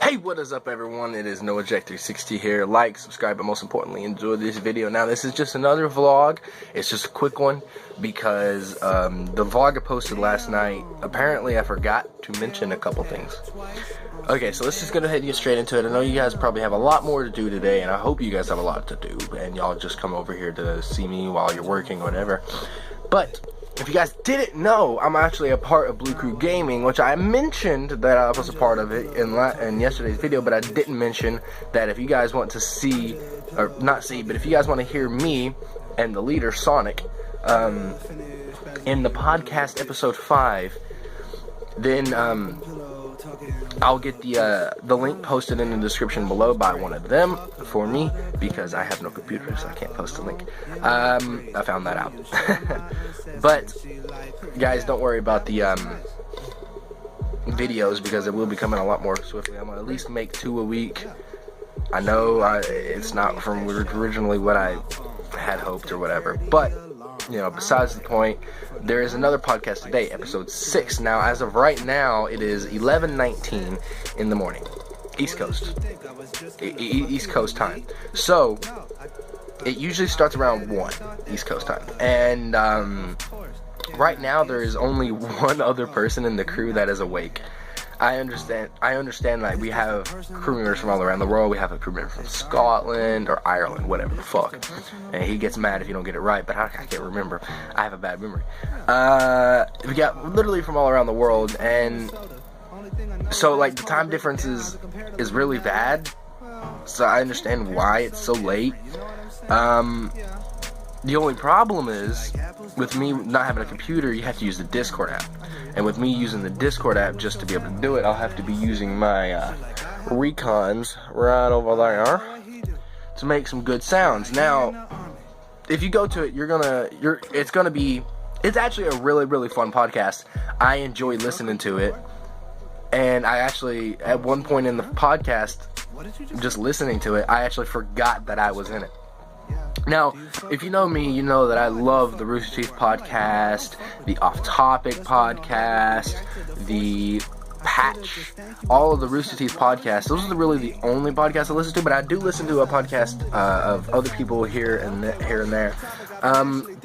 Hey, what is up, everyone? It is NoahJack360 here. Like, subscribe, but most importantly, enjoy this video. Now, this is just another vlog. It's just a quick one because the vlog I posted last night, apparently I forgot to mention a couple things. Okay, so let's just go ahead and get straight into it. I know you guys probably have a lot more to do today, and I hope you guys have a lot to do, and y'all just come over here to see me while you're working or whatever. But if you guys didn't know, I'm actually a part of Blue Crew Gaming, which I mentioned that I was a part of it in yesterday's video, but I didn't mention that if you guys want to see, or not see, but if you guys want to hear me and the leader, Sonic, in the podcast episode 5, then I'll get the link posted in the description below by one of them for me, because I have no computer, so I can't post a link. I found that out. But guys, don't worry about the videos, because it will be coming a lot more swiftly. I'm gonna at least make 2 a week. I know it's not from originally what I had hoped or whatever, but you know, besides the point, there is another podcast today, episode 6. Now, as of right now, it is 11:19 in the morning, East Coast, East Coast time. So it usually starts around 1 East Coast time, and right now there is only one other person in the crew that is awake. I understand like we have crew members from all around the world. We have a crew member from Scotland or Ireland, whatever the fuck. And he gets mad if you don't get it right, but I can't remember. I have a bad memory. We got literally from all around the world, and so like the time difference is really bad. So I understand why it's so late. The only problem is, with me not having a computer, you have to use the Discord app. And with me using the Discord app just to be able to do it, I'll have to be using my Recons right over there to make some good sounds. Now, if you go to it, it's actually a really, really fun podcast. I enjoy listening to it. And I actually, at one point in the podcast, just listening to it, I actually forgot that I was in it. Now, if you know me, you know that I love the Rooster Teeth podcast, the Off Topic podcast, the Patch, all of the Rooster Teeth podcasts. Those are really the only podcasts I listen to, but I do listen to a podcast of other people here and there.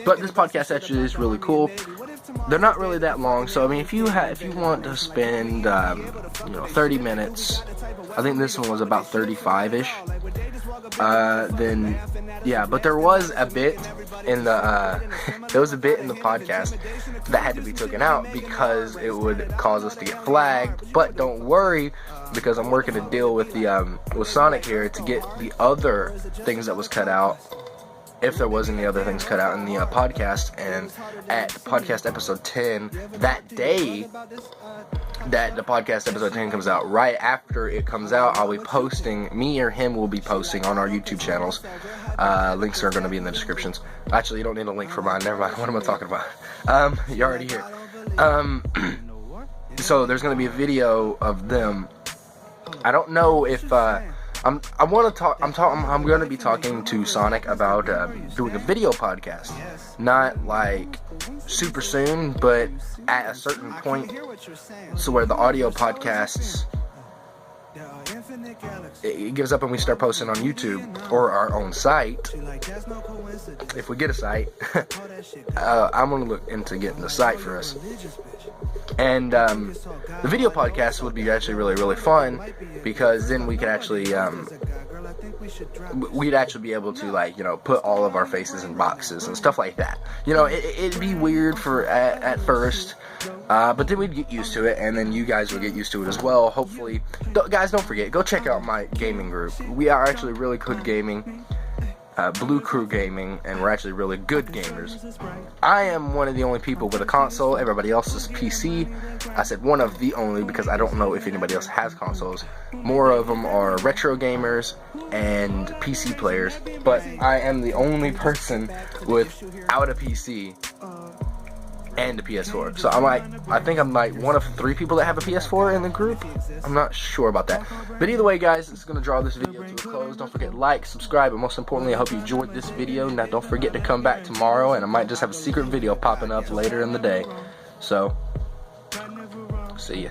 But this podcast actually is really cool. They're not really that long, so I mean, if you want to spend 30 minutes, I think this one was about 35-ish. Then yeah, but there was a bit in the podcast that had to be taken out because it would cause us to get flagged. But don't worry, because I'm working a deal with the with Sonic here to get the other things that was cut out, if there was any other things cut out in the podcast. And at podcast episode 10, that day that the podcast episode 10 comes out, right after it comes out, I'll be posting, me or him will be posting on our YouTube channels. Links are going to be in the descriptions. Actually, you don't need a link for mine, never mind, what am I talking about? You're already here. So there's going to be a video of them. I don't know if I'm going to be talking to Sonic about doing a video podcast. Not like super soon, but at a certain point, so where the audio podcasts, it gives up and we start posting on YouTube or our own site. If we get a site, I'm going to look into getting the site for us. And the video podcast would be actually really, really fun, because then we could actually we'd actually be able to, like, put all of our faces in boxes and stuff like that. It'd be weird at first, but then we'd get used to it, and then you guys would get used to it as well, hopefully. Guys, don't forget, go check out my gaming group. We are actually really good gaming. Blue Crew Gaming, and we're actually really good gamers. I am one of the only people with a console. Everybody else is PC. I said one of the only because I don't know if anybody else has consoles. More of them are retro gamers and PC players, but I am the only person without a PC and a PS4. So I think I'm like one of 3 people that have a PS4 in the group. I'm not sure about that. But either way, guys, it's going to draw this video to a close. Don't forget to like, subscribe, and most importantly, I hope you enjoyed this video. Now, don't forget to come back tomorrow, and I might just have a secret video popping up later in the day. So, see ya.